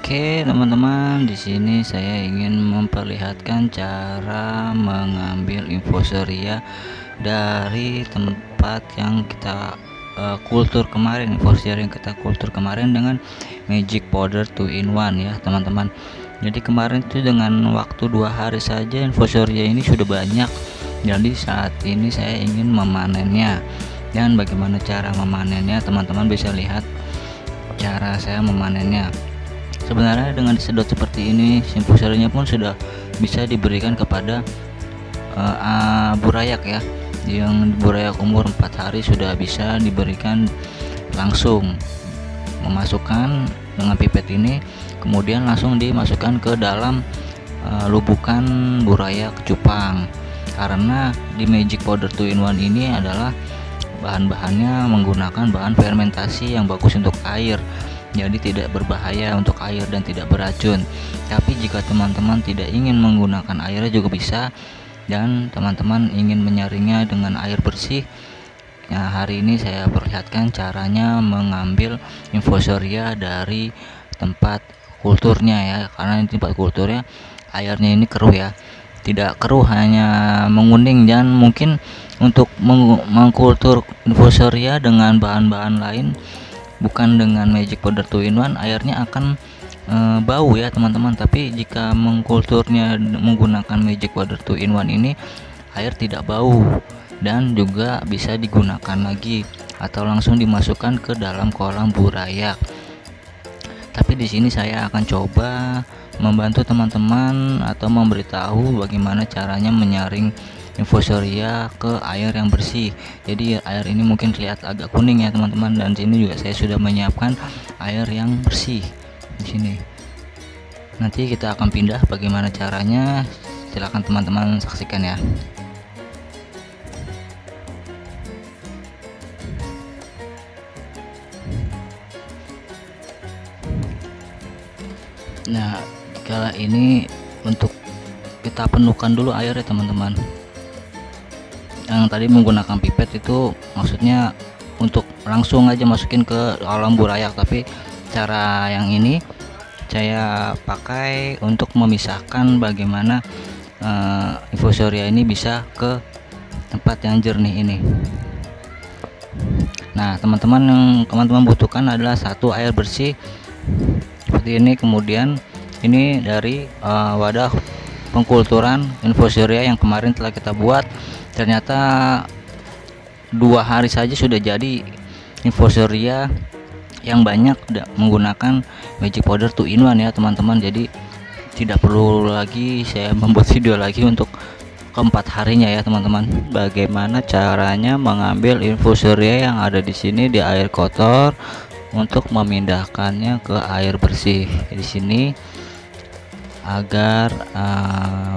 Oke, teman-teman, di sini saya ingin memperlihatkan cara mengambil infusoria dari tempat yang kita kultur kemarin, infusoria yang kita kultur kemarin dengan magic powder 2-in-1 ya, teman-teman. Jadi kemarin itu dengan waktu 2 hari saja infusoria ini sudah banyak. Jadi saat ini saya ingin memanennya. Dan bagaimana cara memanennya, teman-teman bisa lihat cara saya memanennya. Sebenarnya dengan disedot seperti ini, infusorianya pun sudah bisa diberikan kepada burayak ya, yang burayak umur 4 hari sudah bisa diberikan langsung. Memasukkan dengan pipet ini, kemudian langsung dimasukkan ke dalam lubukan burayak cupang. Karena di magic powder 2-in-1 ini adalah bahan-bahannya menggunakan bahan fermentasi yang bagus untuk air, jadi tidak berbahaya untuk air dan tidak beracun. Tapi jika teman-teman tidak ingin menggunakan airnya juga bisa, dan teman-teman ingin menyaringnya dengan air bersih, ya hari ini saya perlihatkan caranya mengambil infusoria dari tempat kulturnya ya. Karena ini tempat kulturnya airnya ini keruh ya, tidak keruh, hanya menguning. Dan mungkin untuk mengkultur infusoria dengan bahan-bahan lain, bukan dengan magic powder 2-in-1, airnya akan bau ya teman-teman. Tapi jika mengkulturnya menggunakan magic powder 2-in-1 ini, air tidak bau dan juga bisa digunakan lagi atau langsung dimasukkan ke dalam kolam burayak. Tapi di sini saya akan coba membantu teman-teman atau memberitahu bagaimana caranya menyaring infusoria ke air yang bersih. Jadi air ini mungkin terlihat agak kuning ya teman-teman, dan sini juga saya sudah menyiapkan air yang bersih di sini. Nanti kita akan pindah bagaimana caranya, silahkan teman-teman saksikan ya. Nah, kala ini untuk kita penuhkan dulu air ya teman-teman. Yang tadi menggunakan pipet itu maksudnya untuk langsung aja masukin ke kolam burayak, tapi cara yang ini saya pakai untuk memisahkan bagaimana infusoria ini bisa ke tempat yang jernih ini. Nah, teman-teman, yang teman-teman butuhkan adalah satu air bersih seperti ini. Kemudian ini dari wadah pengkulturan infusoria yang kemarin telah kita buat. Ternyata 2 hari saja sudah jadi infusoria yang banyak menggunakan magic powder 2-in-1 ya teman-teman. Jadi tidak perlu lagi saya membuat video lagi untuk keempat harinya ya teman-teman. Bagaimana caranya mengambil infusoria yang ada di sini di air kotor untuk memindahkannya ke air bersih di sini agar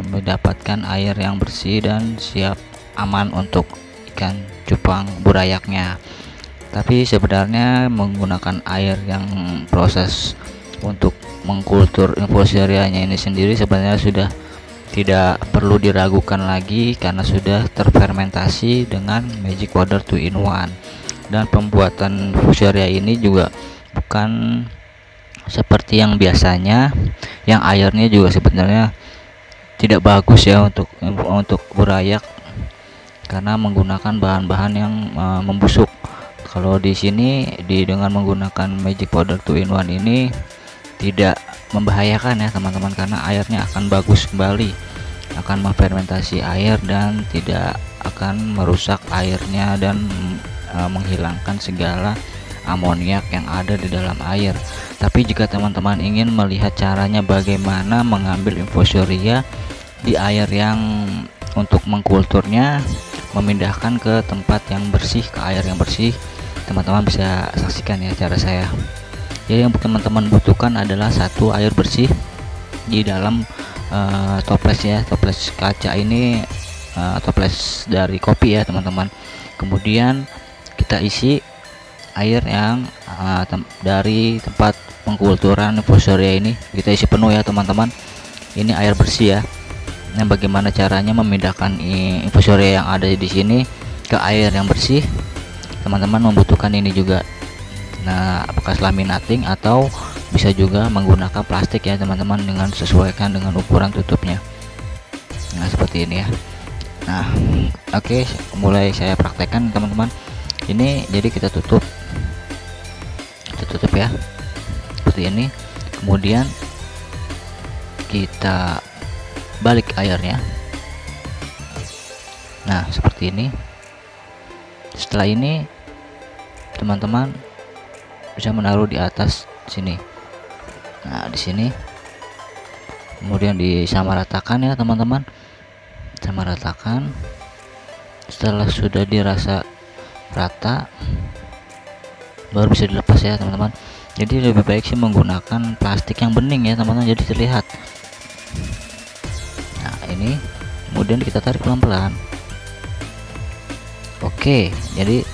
mendapatkan air yang bersih dan siap aman untuk ikan cupang burayaknya. Tapi sebenarnya menggunakan air yang proses untuk mengkultur infusorianya ini sendiri sebenarnya sudah tidak perlu diragukan lagi karena sudah terfermentasi dengan magic powder 2-in-1. Dan pembuatan infusoria ini juga bukan seperti yang biasanya, yang airnya juga sebenarnya tidak bagus ya untuk burayak karena menggunakan bahan-bahan yang membusuk. Kalau di sini dengan menggunakan magic powder 2-in-1 ini tidak membahayakan ya teman-teman, karena airnya akan bagus kembali, akan memfermentasi air dan tidak akan merusak airnya dan menghilangkan segala amoniak yang ada di dalam air. Tapi jika teman-teman ingin melihat caranya bagaimana mengambil infusoria di air yang untuk mengkulturnya, memindahkan ke tempat yang bersih, ke air yang bersih, teman-teman bisa saksikan ya cara saya. Jadi yang teman-teman butuhkan adalah satu air bersih di dalam toples ya, toples kaca ini, toples dari kopi ya teman-teman. Kemudian kita isi air yang dari tempat pengkulturan infusoria ini, kita isi penuh ya teman-teman. Ini air bersih ya. Nah, bagaimana caranya memindahkan infusoria yang ada di sini ke air yang bersih? Teman-teman membutuhkan ini juga. Nah, bekas laminating atau bisa juga menggunakan plastik ya teman-teman, dengan sesuaikan dengan ukuran tutupnya. Nah seperti ini ya. Nah oke, mulai saya praktekkan teman-teman. Ini jadi kita tutup ya seperti ini, kemudian kita balik airnya. Nah seperti ini. Setelah ini teman-teman bisa menaruh di atas sini. Nah di sini kemudian disamaratakan ya teman-teman, samaratakan. Setelah sudah dirasa rata baru bisa dilepas ya teman-teman. Jadi lebih baik sih menggunakan plastik yang bening ya teman-teman, jadi terlihat. Nah ini kemudian kita tarik pelan-pelan. Oke, jadi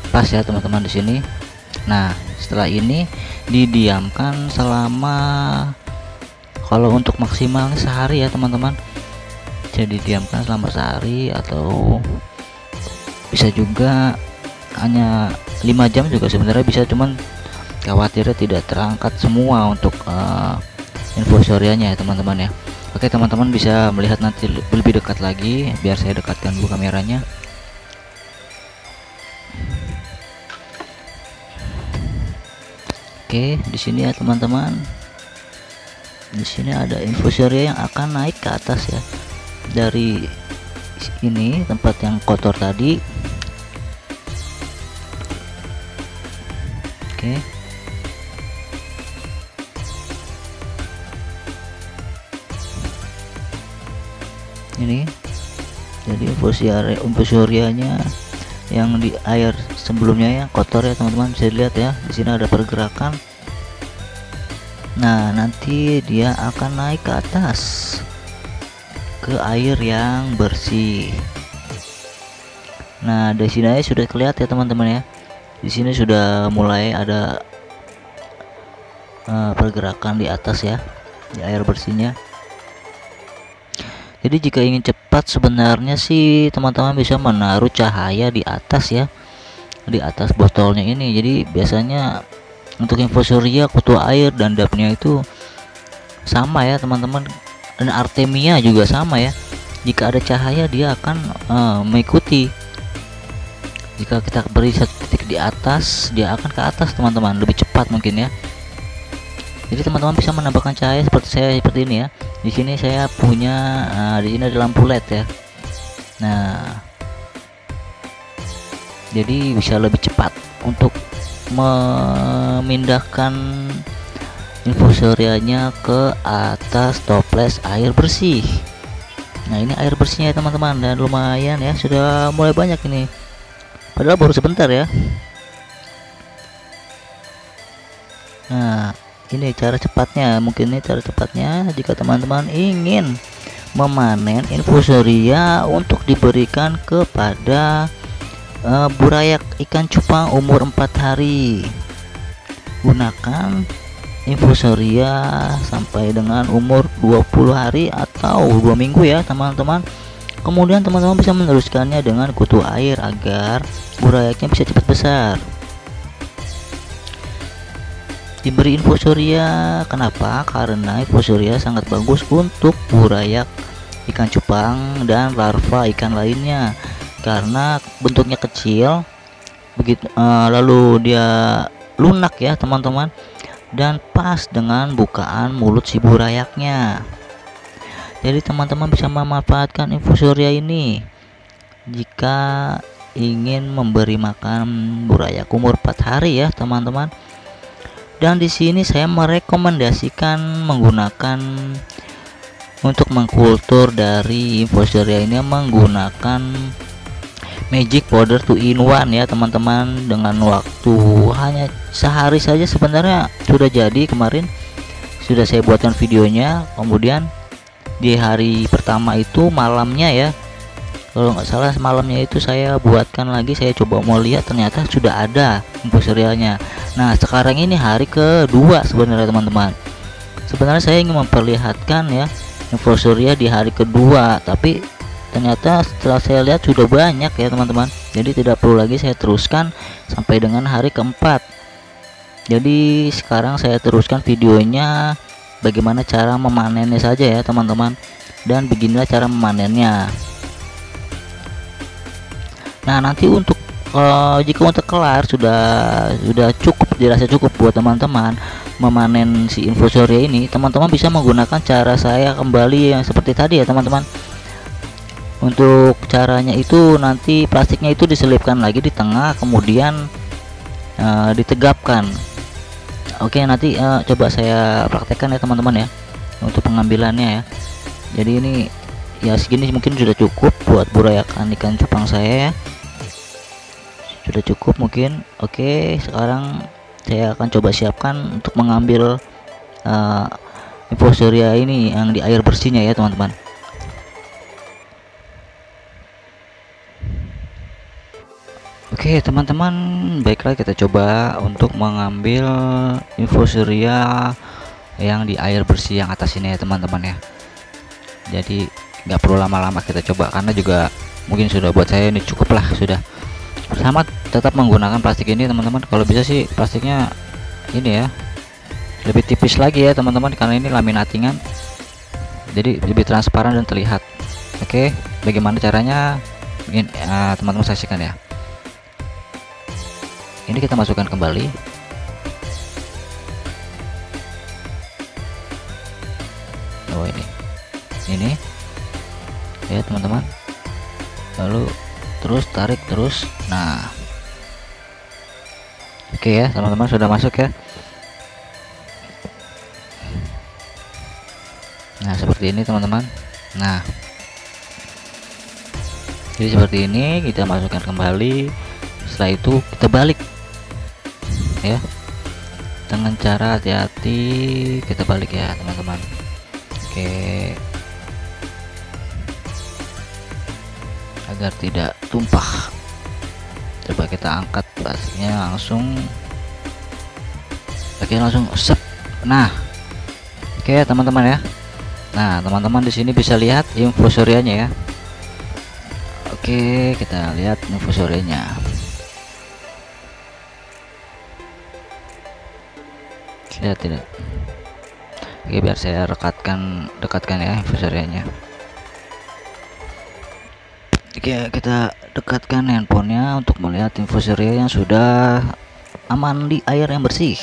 pas ya teman-teman di sini. Nah setelah ini didiamkan selama, kalau untuk maksimalnya sehari ya teman-teman, jadi didiamkan selama sehari, atau bisa juga hanya 5 jam juga sebenarnya bisa, cuman khawatirnya tidak terangkat semua untuk infusorianya ya teman-teman ya. Oke teman-teman bisa melihat nanti lebih dekat lagi, biar saya dekatkan dulu kameranya. Oke, di sini ya teman-teman, di sini ada infusoria yang akan naik ke atas ya, dari ini tempat yang kotor tadi. Oke, ini jadi infusorianya yang di air sebelumnya ya kotor ya teman-teman, bisa dilihat ya di sini ada pergerakan. Nah nanti dia akan naik ke atas ke air yang bersih. Nah di sini aja sudah kelihatan ya teman-teman ya, di sini sudah mulai ada pergerakan di atas ya, di air bersihnya. Jadi jika ingin cepat sebenarnya sih teman-teman bisa menaruh cahaya di atas ya, di atas botolnya ini. Jadi biasanya untuk infusoria, kutu air dan dapnya itu sama ya teman-teman, dan artemia juga sama ya. Jika ada cahaya dia akan mengikuti. Jika kita beri satu titik di atas, dia akan ke atas teman-teman, lebih cepat mungkin ya. Jadi teman-teman bisa menambahkan cahaya seperti saya seperti ini ya. Di sini saya punya di sini ada lampu LED ya. Nah, jadi bisa lebih cepat untuk memindahkan infusorianya ke atas toples air bersih. Nah, ini air bersihnya ya teman-teman, dan lumayan ya, sudah mulai banyak ini. Padahal baru sebentar ya. Nah, ini cara cepatnya, mungkin ini cara cepatnya jika teman-teman ingin memanen infusoria untuk diberikan kepada burayak ikan cupang umur 4 hari. Gunakan infusoria sampai dengan umur 20 hari atau 2 minggu ya teman-teman. Kemudian teman-teman bisa meneruskannya dengan kutu air agar burayaknya bisa cepat besar. Diberi infusoria, kenapa? Karena infusoria sangat bagus untuk burayak ikan cupang dan larva ikan lainnya, karena bentuknya kecil begitu, lalu dia lunak ya teman-teman, dan pas dengan bukaan mulut si burayaknya. Jadi teman-teman bisa memanfaatkan infusoria ini jika ingin memberi makan burayak umur 4 hari ya teman-teman. Dan di sini saya merekomendasikan menggunakan untuk mengkultur dari infusoria ini menggunakan magic powder 2-in-1 ya teman-teman, dengan waktu hanya sehari saja sebenarnya sudah jadi. Kemarin sudah saya buatkan videonya, kemudian di hari pertama itu malamnya ya, kalau nggak salah malamnya itu saya buatkan lagi, saya coba mau lihat ternyata sudah ada infusorianya. Nah sekarang ini hari kedua sebenarnya teman-teman, sebenarnya saya ingin memperlihatkan ya infusoria di hari kedua, tapi ternyata setelah saya lihat sudah banyak ya teman-teman, jadi tidak perlu lagi saya teruskan sampai dengan hari keempat. Jadi sekarang saya teruskan videonya bagaimana cara memanennya saja ya teman-teman, dan beginilah cara memanennya. Nah nanti untuk jika untuk kelar sudah cukup, dirasa cukup buat teman-teman memanen si infusoria ini, teman-teman bisa menggunakan cara saya kembali yang seperti tadi ya teman-teman. Untuk caranya itu nanti plastiknya itu diselipkan lagi di tengah, kemudian ditegapkan. Oke, nanti coba saya praktekkan ya teman-teman ya untuk pengambilannya ya. Jadi ini ya segini mungkin sudah cukup buat burayakan ikan cupang saya ya. Sudah cukup mungkin. Oke, sekarang saya akan coba siapkan untuk mengambil infusoria ini yang di air bersihnya ya teman-teman. Oke teman-teman, baiklah kita coba untuk mengambil infusoria yang di air bersih yang atas ini ya teman-teman ya. Jadi nggak perlu lama-lama, kita coba karena juga mungkin sudah buat saya ini cukup lah sudah. Bersama tetap menggunakan plastik ini teman-teman, kalau bisa sih plastiknya ini ya lebih tipis lagi ya teman-teman, karena ini laminatingan jadi lebih transparan dan terlihat. Oke, bagaimana caranya ini teman-teman saksikan ya. Ini kita masukkan kembali. Oh ini ya teman-teman, lalu terus tarik terus. Nah oke ya teman-teman, sudah masuk ya. Nah seperti ini teman-teman. Nah jadi seperti ini, kita masukkan kembali. Setelah itu kita balik ya, dengan cara hati-hati kita balik ya teman-teman. Oke, agar tidak tumpah, coba kita angkat plastiknya langsung. Oke, langsung sep. Nah oke ya teman-teman ya. Nah teman-teman di sini bisa lihat infusorianya ya. Oke, kita lihat infusorianya. Tidak. Oke, biar saya dekatkan ya infusorianya. Oke, kita dekatkan handphonenya untuk melihat infusoria yang sudah aman di air yang bersih.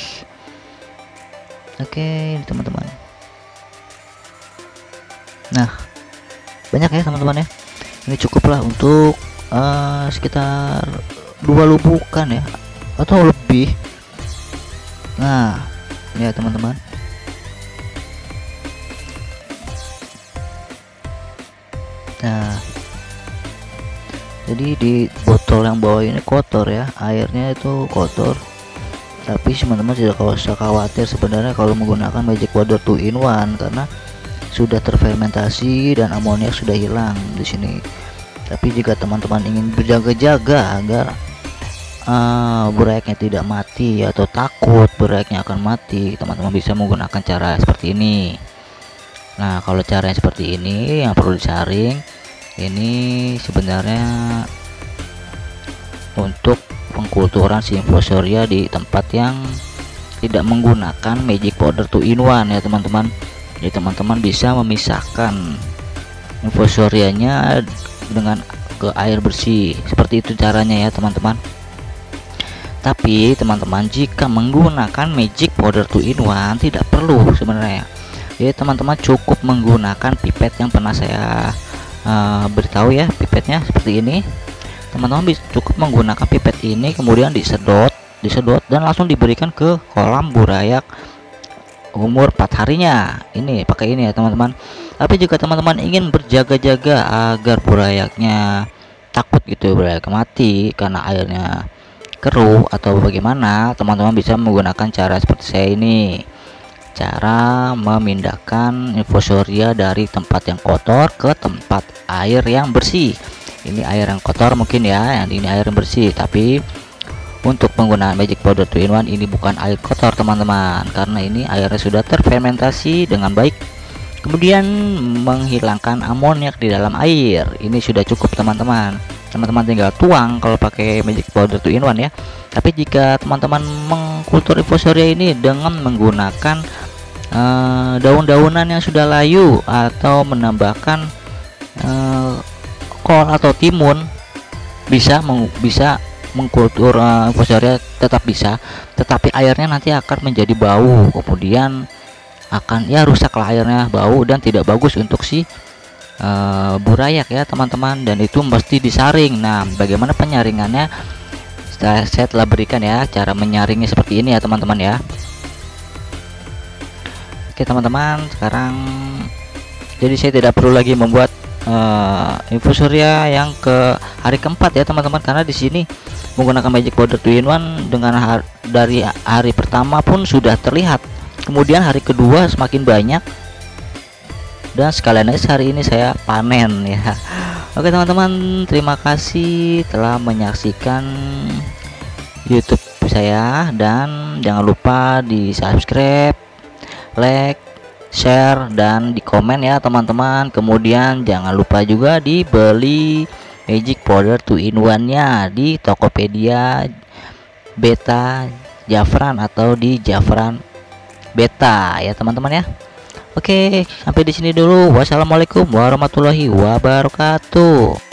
Oke teman-teman. Nah banyak ya teman-teman ya, ini cukuplah untuk sekitar 2 lubukan ya atau lebih. Nah ya teman-teman, nah jadi di botol yang bawah ini kotor ya, airnya itu kotor, tapi teman-teman tidak usah khawatir sebenarnya kalau menggunakan magic powder 2 in 1 karena sudah terfermentasi dan amoniak sudah hilang di sini. Tapi jika teman-teman ingin berjaga-jaga agar burayaknya tidak mati atau takut burayaknya akan mati, teman-teman bisa menggunakan cara seperti ini. Nah kalau cara yang seperti ini yang perlu disaring ini sebenarnya untuk pengkulturan si infusoria di tempat yang tidak menggunakan magic powder 2 in 1 ya teman-teman. Jadi teman-teman bisa memisahkan infusorianya dengan ke air bersih, seperti itu caranya ya teman-teman. Tapi teman-teman jika menggunakan magic powder 2 in 1 tidak perlu sebenarnya. Jadi teman-teman cukup menggunakan pipet yang pernah saya beritahu ya, pipetnya seperti ini. Teman-teman cukup menggunakan pipet ini, kemudian disedot dan langsung diberikan ke kolam burayak umur 4 harinya. Ini pakai ini ya teman-teman. Tapi jika teman-teman ingin berjaga-jaga agar burayaknya takut gitu, burayak mati karena airnya keruh atau bagaimana, teman-teman bisa menggunakan cara seperti saya ini, cara memindahkan infusoria dari tempat yang kotor ke tempat air yang bersih. Ini air yang kotor mungkin ya, yang ini air yang bersih, tapi untuk penggunaan magic powder 2 in 1 ini bukan air kotor teman-teman, karena ini airnya sudah terfermentasi dengan baik, kemudian menghilangkan amoniak di dalam air. Ini sudah cukup teman-teman. teman-teman tinggal tuang kalau pakai magic powder 2 in 1 ya. Tapi jika teman-teman mengkultur infusoria ini dengan menggunakan daun-daunan yang sudah layu atau menambahkan kol atau timun, bisa mengkultur infusoria tetap bisa, tetapi airnya nanti akan menjadi bau, kemudian akan ya rusak lah airnya, bau dan tidak bagus untuk si burayak ya teman-teman, dan itu mesti disaring. Nah, bagaimana penyaringannya saya telah berikan ya, cara menyaringnya seperti ini ya teman-teman ya. Oke teman-teman, sekarang jadi saya tidak perlu lagi membuat infusoria yang ke hari keempat ya teman-teman, karena di sini menggunakan magic powder 2 in 1 dengan dari hari pertama pun sudah terlihat, kemudian hari kedua semakin banyak, dan sekalian aja hari ini saya panen ya. Oke teman-teman, terima kasih telah menyaksikan YouTube saya, dan jangan lupa di subscribe, like, share, dan di komen ya teman-teman. Kemudian jangan lupa juga dibeli magic powder 2 in 1 nya di Tokopedia Beta Jafran atau di Jafran Beta ya teman-teman ya. Oke, sampai di sini dulu. Wassalamualaikum warahmatullahi wabarakatuh.